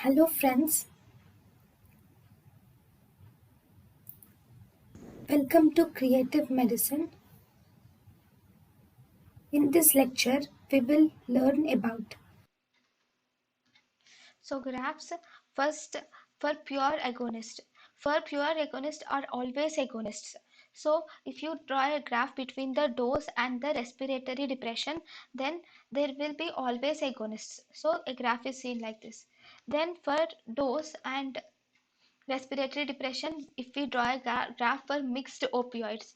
Hello, friends. Welcome to Creative Medicine. In this lecture, we will learn about So graphs first for pure agonist. For pure agonists are always agonists. So if you draw a graph between the dose and the respiratory depression, then there will be always agonists. So a graph is seen like this. Then for dose and respiratory depression, if we draw a graph for mixed opioids,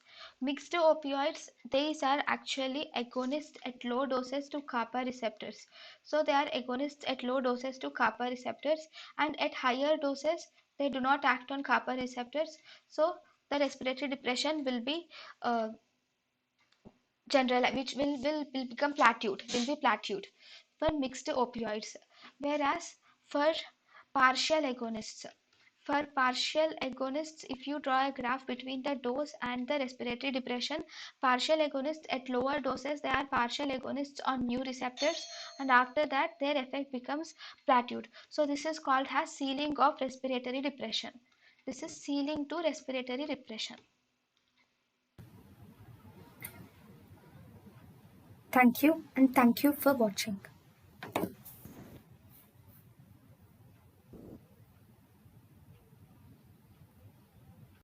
these are actually agonists at low doses to kappa receptors. So they are agonists at low doses to kappa receptors, and at higher doses they do not act on kappa receptors. So the respiratory depression will be general, which will become plateaued for mixed opioids. Whereas for partial agonists, if you draw a graph between the dose and the respiratory depression, partial agonists at lower doses, they are partial agonists on new receptors, and after that their effect becomes plateaued. So this is called as ceiling of respiratory depression. This is ceiling to respiratory depression. thank you and thank you for watching.